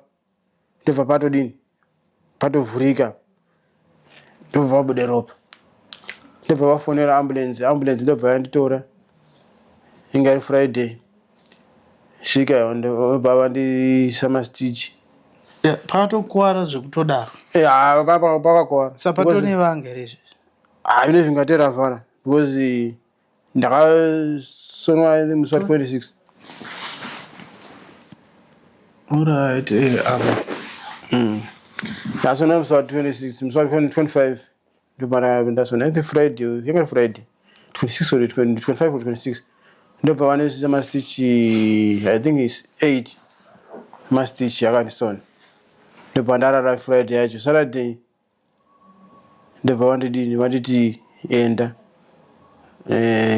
ndobva patodini patovhurika ndobva vabude ropa ndobva vafonera ambulance ndobva yanditora inga iri Friday svika ndobva vandisa mastitch pakatokuwara zvekutodaro pakakuwara sapatone vanga rezve ine zvingatera vhara because ndakasonwa musi wa 26 alright ndasona musi wa 26 musi wa 25 ndobva ndasona I think Friday yanga Friday 26 or 25 or 26 ndobva vanosisa mastitch I think is 8 mastitch yakandisona ndobva ndarara Friday yacho Saturday ndobva vanditi enda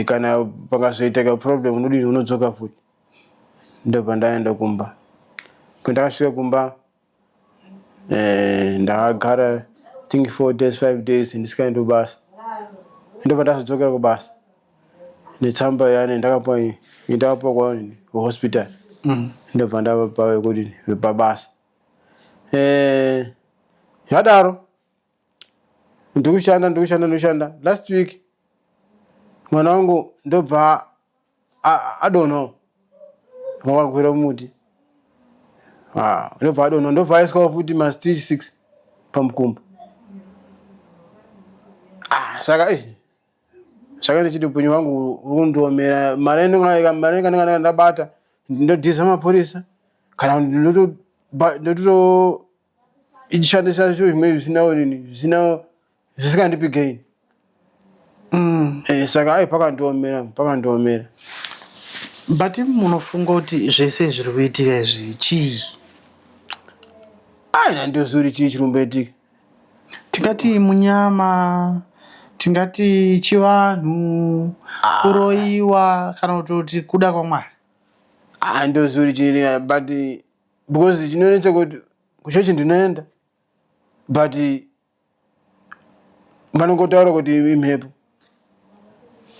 kana pangazoitaka problem unodini unodzoka futi ndobva ndaenda kumba pandakasvika kumba ndakagara think 4 days 5 days ndisikaendi kubasa ndobva ndazodzokera kubasa netsamba yani ndakapiwa kwaani kuhospital ndobva ndapa kuti pabasa zvadaro ndikushanda last week mwana wangu ndobva adonho wakakwira muti ndobva adonho ndobva aiswawo futi mastitch 6 pamukumbo saka ndichiti upenyu hwangu uri kundiomera mari kandanga ndabata ndodhisa mapurisa kana ndotoshandisa zviro zvimwe zvisikandipi gain saka pakandiomera but munofunga kuti zvese zviri kuitika izvi chii ndozuri chii chiri kumboitika tingati munyama tingati chivanhu kuroyiwa kana kutoti kuda kwaMwari ndozuri chii but because chinoonetsa kuti kuchechi ndinoenda but vanongotaura kuti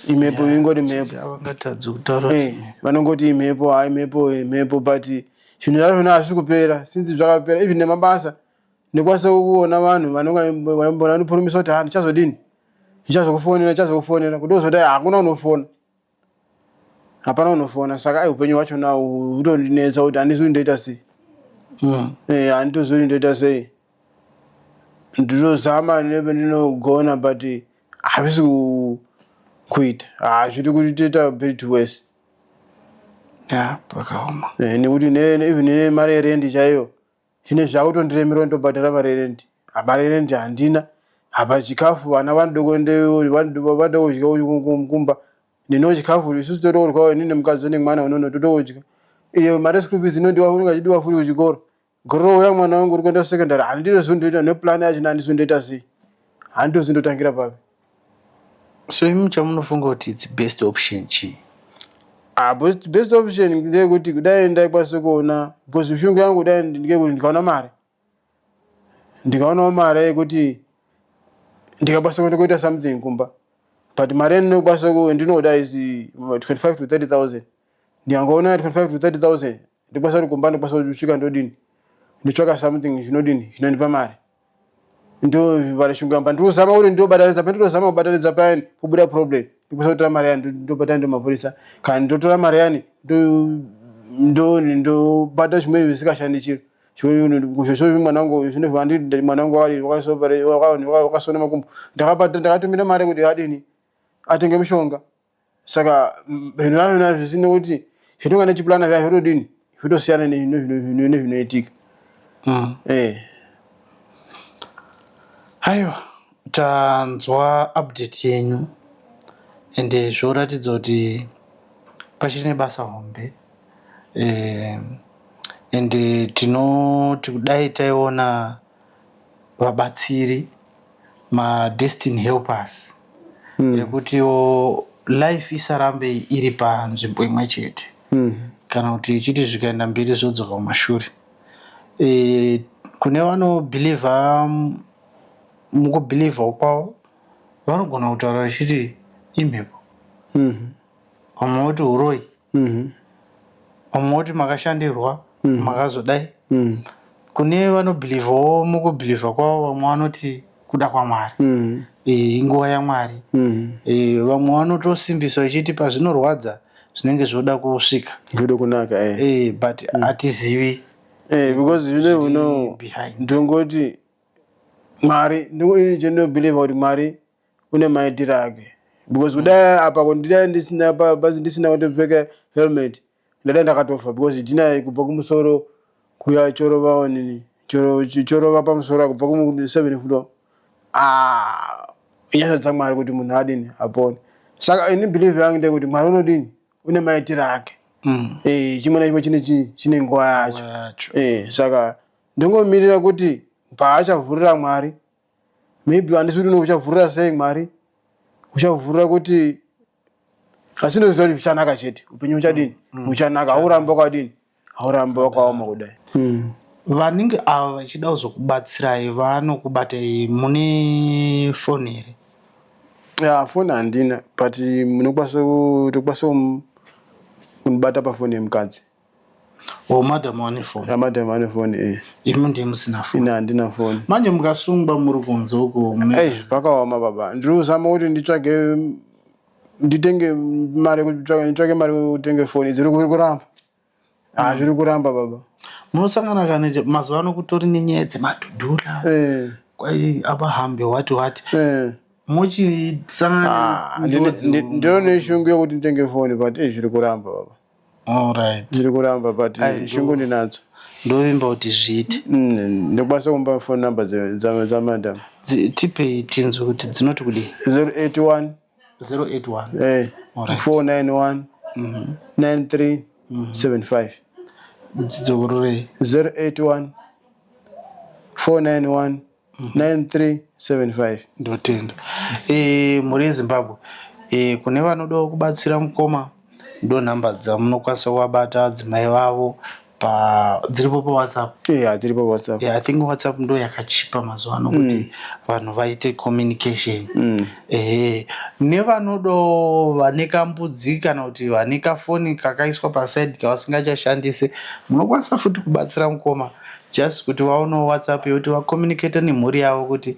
imhepo ingoti mhepo avangatadzi kutaura vanongoti imhepo but zvinhu zvazvona hazvisi kupera since zvakapera even nemabasa ndikwanisa kuona vanhu vanopurumisa kuti ndichazodini ndichazokufonera kuti ozoti hakuna unofona hapana unofona saka upenyu hwachona hutondinetsa kuti handizuri ndoita sei handitozuri ndoita sei ndinozama nependinogona but havisi kuita zviri kutitoita bit worse pakaoma nekuti even nemari yerendi chaiyo zvine zvakutondiremera ndobhadhara mari yerendi handina apa chikafu vana vanoda kuendeyo vanoda kudya kumba nino chikafu isusu toda kuryawo inini mukadzi nemwana unono toda kudya iyo mari school fees inodiwa unenge achidiwa futi kuchikoro gororo uya mwana wangu uri kuenda kusekondari handizondoita neplan yachina handizondoita sei handizondotangira papi. So imi chamunofunga kuti its best option chii? Best option ndeyekuti kudai ndaikwanisa kuona because ushungu yangu kudai ndikekuti ndikaonawo mare yekuti ndikakwanisa kuenda kuita something kumba but mare ndinokwanisa ndinoda is 25 to 30,000 ndikangoona 25 to 30,000 ndikwanisa kuti kumba ndikwanisa kusvika ndodini nditsvaka something zvinodini zvinondipa mare ndo vale shungu yamba ndozama kuti ndobataridza pandinozama kubataridza payani pobuda problem ndikwanisa kutora mare yani ndobata ndo mapurisa kana ndotora mare yani ndobata zvimweni zvisingashandi chiro mwana wangu zvinezvandii mwana wangu wakasona makumbo ndakatumira mare kuti adini atenge mishonga saka zvinhu zvazvona zvisina kuti zvinonga nechipulana zvazvo zvinodini zvitosiyana nezvinoitika. Haiwa tanzwa update yenyu ende zvoratidza kuti pachine basa hombe ende tinoti kudai taiona vabatsiri madestiny helpers yekutiwo life isarambe iri panzvimbo imwe chete kana kuti ichiti zvikaenda mberi zvodzoka kumashure. Kune vanobhilivha mukubhilivha kwavo vanogona kutaura vachiti imhepo, vamwe voti uroi, vamwe voti makashandirwa makazodai. Kune vanobhilivhawo mukubhilivha kwavo vamwe vanoti kuda kwaMwari, inguva yaMwari. Vamwe vanotosimbisa vachiti pazvinorwadza zvinenge zvoda kusvika zvoda kunaka but hatizivi because you know ndongoti Mwari ndinobhilivha kuti Mwari une maitiro ake because kudai apa kundidai ndisina basi ndisina kutopfeka helmet ndadai ndakatofa because ndinaye kubva kumusoro kuya chorova nini chorova pamusoro kubva ku7 floor inyasha dzaMwari kuti munhu adini apone. Saka ini bhilivha yangu ndekuti Mwari unodini une maitiro ake chimwe nachimwe chine nguva yacho. Saka ndingomirira kuti paachavhurira Mwari maybe handisi kuti uchavhurira sei Mwari uchavhurira kuti asi ndoziva kuti vichanaka chete upenyu uchadini uchanaka hauramba wakadini hauramba wakaoma kudai. Vanenge ava vachida kuzokubatsirai vanokubatai mune foni here? Foni handina but munokwanisa kunibata pafoni yemukadzi. Madam ane foni? Madam ane foni imi ndiye musina foni? Handina foni. Manje mukasungwa muri kunze uko pakaoma baba ndirikuzama kuti nditenge mari nditsvake mari kutenge foni zviri kuramba zviri kuramba baba. Munosangana kana mazuva ano kutori nenyaya dzemadhudhura kwai avahambe wati muchisangana ndiro shungu yekuti nditenge foni but zviri kuramba baba. Alright. Zviri kuramba but shungu ndinadzo. Ndovimba kuti zviite. Ndokwanisa kumba phone number dzamadam. Tipei tinzwe kuti dzinoti kudii? 081 491 9375. Dzidzokororei? 081 491 9375. Ndotenda. Muri Zimbabwe kune vanoda kubatsira mukoma ndo nhamba dzamunokwanisa kuvabata adzimai vavo dziripo paWhatsApp? Dziripo paWhatsApp. I think WhatsApp ndo yakachipa mazuva ano kuti vanhu vaite communication. Nevanodo vane kambudzi kana kuti vane kafoni kakaiswa paside kavasingachashandise munokwanisa futi kubatsira mukoma just kuti vaonewo WhatsApp yokuti vacommunicate nemhuri yavo kuti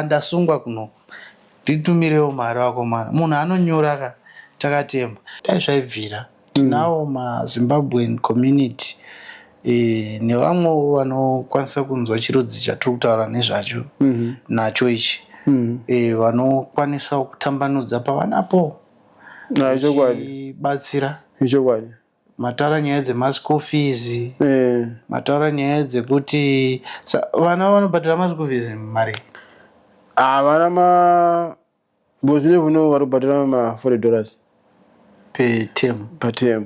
ndasungwa kuno nditumirewo mari vakomana. Munhu anonyora takatemba dai zvaibvira. Tinawo maZimbabwean community nevamwe vanokwanisa kunzwa chirudzi chatiri kutaura nezvacho nacho ichi vanokwanisa kutambanudza pavanapo vachibatsira mataura nyaya dzemaschool fees, mataura nyaya dzekuti vana vanobhadhira maschool fees mari Vana bozvine vuno vari kubhadhara $40 per term. per term.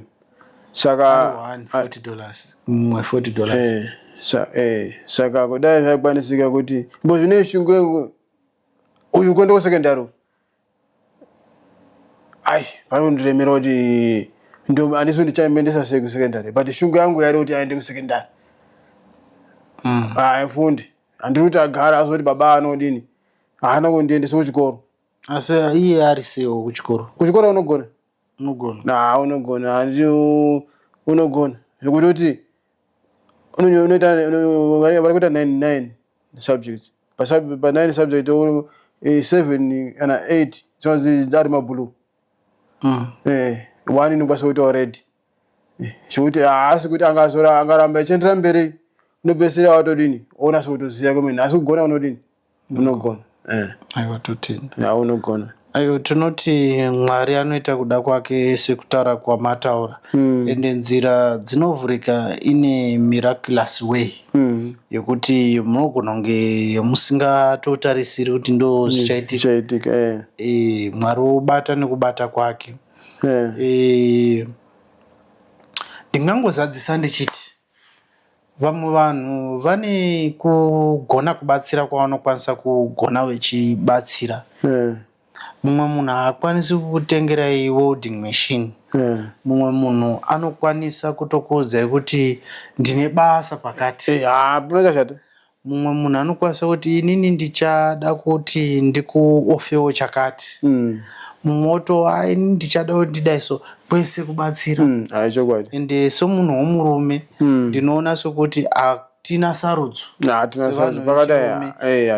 Saka $40 mumwe $40. Saka kudai zvaikwanisika kuti bozvine shungu uyu kuenda kusekendari parikundiremera kuti handisi ndichaendesa sei kusekendari but shungu yangu yari kuti aende kusekendari aifundi handiri kuti agara azoti baba anodini haana kundiendesa kuchikoro asi iye ari sewo kuchikoro unogona unogona unogona zvekuti vari kuita 9 subjects pa 9 subject 7 kana 8 dzinonzi ari mabhulu 1 inokwanisa kuita already zvekuti haasi kuti angaramba ichiendera mberi unopedzisira watodini onasa kutoziva kwemene asi kugona unodini unogona aiwa totenda unogona aiwa tinoti Mwari anoita kuda kwake sekutaura kwamataura ende nzira dzinovhurika ine miraculous way yekuti munogona kunge musingatotarisiri kuti ndo zvichaitika Mwari obata nekubata kwake ndingangozadzisa ndichiti vamwe vanhu vane kugona kubatsira kwavanokwanisa kugona vechibatsira mumwe munhu haakwanisi kukutengerai welding machine mumwe munhu anokwanisa kutokuudzai kuti ndine basa pakati mumwe munhu anokwanisa kuti inini ndichada kuti ndikuofewo chakati mumwe oto ini ndichada kuti ndidaiso kwese kubatsira ende somunhu womurume ndinoona sokuti hatina sarudzo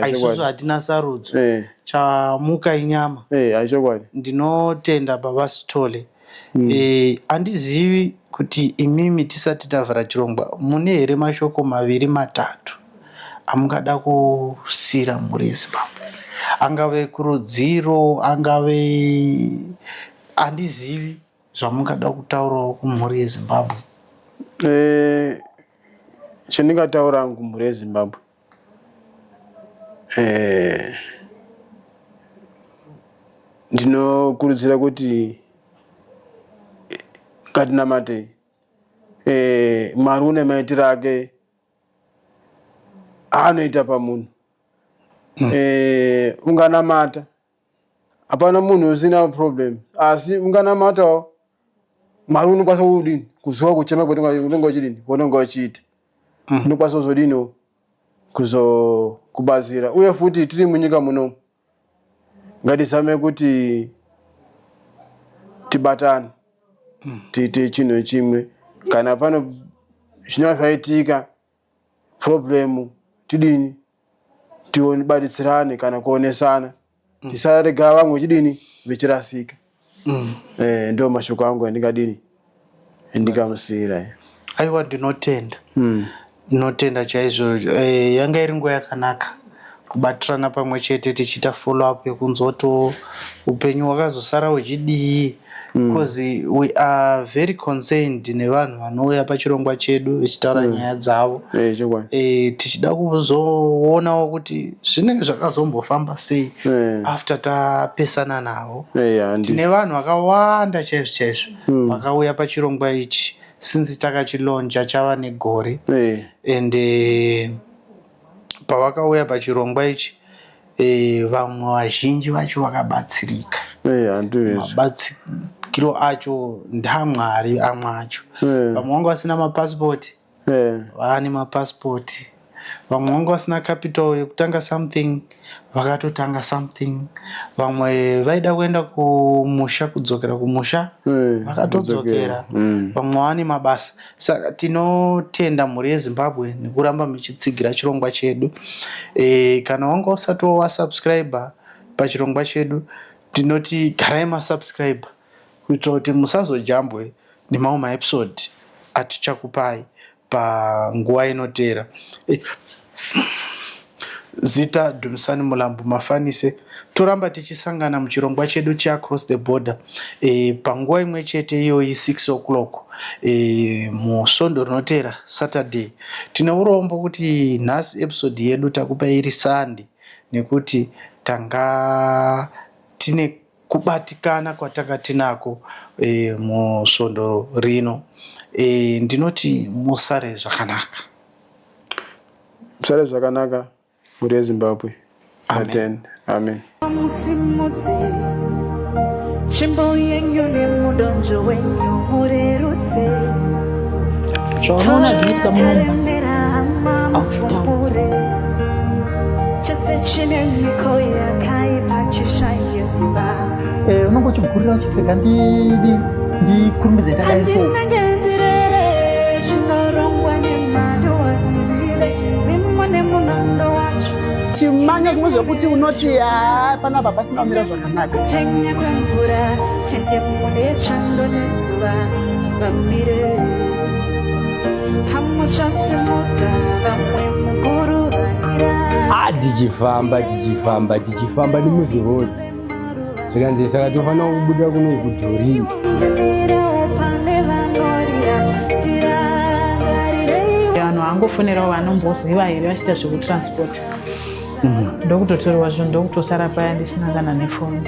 aisusu hatina sarudzo chamuka inyama ndinotenda baba Sithole handizivi kuti imimi tisati tavhara chirongwa mune here mashoko 2-3 amungada kusira muri Zimbabwe angave kurudziro angave handizivi zvamungada kutaurawo kumhuri yeZimbabwe chandingataura kumhuri yeZimbabwe ndinokurudzira kuti ngatinamate Mwari une maitiro ake anoita pamunhu unganamata hapana munhu usina problem asi unganamatawo Mwari unokwanisa kudini kuziva kuchema kwaunenge uchidini kwaunenge uchiita unokwanisa kuzodini kuzokubatsira uye futi tiri munyika muno ngatizame kuti tibatane tiite chinhu chimwe kana pano zvinova zvaitika problem tidini tibatsirane kana kuonesana tisarega vamwe chidini vechirasika ndo mashoko angu andingadini ndingamusira aiwa ndinotenda chaizvo yanga iri nguva yakanaka kubatirana pamwe chete tichiita follow up yekunzoto upenyu hwakazosara huchidii because we are very concerned nevanhu vanouya pachirongwa chedu vechitaura nyaya dzavo tichida kuzoonawo kuti zvinenge zvakazombofamba sei after tapesana navo tine vanhu vakawanda chaizvo vakauya pachirongwa ichi since takachilonja chava negore ende pavakauya pachirongwa ichi vamwe vazhinji vacho vakabatsirika mabatsiro acho ndaMwari amwe acho vamwe vanga vasina mapasipoti vaane mapasipoti vamwe vanga vasina capital yekutanga something vakatotanga something vamwe vaida kuenda kumusha kudzokera kumusha vakatodzokera vamwe vane mabasa saka tinotenda mhuri yeZimbabwe nekuramba muchitsigira chirongwa chedu kana wanga usati wasubscriber pachirongwa chedu tinoti garai masubscriber kuitira kuti musazojambwe nemamwe maepisode atichakupai panguva inoteera zita Dumisani Mulambo Mafanise toramba tichisangana muchirongwa chedu cheAcross the Border panguva imwe chete iyoyi 6 o'clock musondo rinoteera Saturday. Tine urombo kuti nhasi episode yedu takupa iri Sunday nekuti tanga tine kubatikana kwatanga tinako musvondo rino. Ndinoti musare zvakanaka. Musare zvakanaka muri yeZimbabwe. Amen. Amen. Musimudze chimbo yenyu nemudonzvo wenyu murerutse zvaunoona zvinoitika munomba taremera hama mupfumure chese chine mhiko yakaipa chishaye simba unongochigurira uchitega ndikurumbidze ndadai so ndinangendirere chinorongwa nemhando wanizile mimo nemunondo wacho chimanya zvimwe zvekuti unoti panapa pasina kumira zvakanaka penya kwemvura ende mune chando nezuva vamire hamuchasimudza vamwe mukuru vandira tichifamba nemuzi road zvikanzi saka tofanira kubuda kuno kudhorini ndimirawo pane vanorira tirangarirei vanhu vangofonerawo vanomboziva here vachiita zvekutransport ndokutotorwa zvinhu ndokutosara paya ndisina kana nefoni.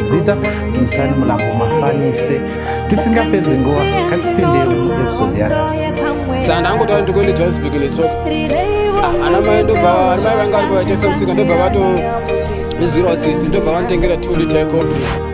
zita timusani mulambo mafanise tisingapedzi nguva katipindei muepisode yakasi Saka ndangotaura ndikuende Johannesburg netsoka. Ana mai ndobva vanga vari pavatesa musika ndobva vato nezviro tsitsi ndobva vanotengera 2 liter cold brew.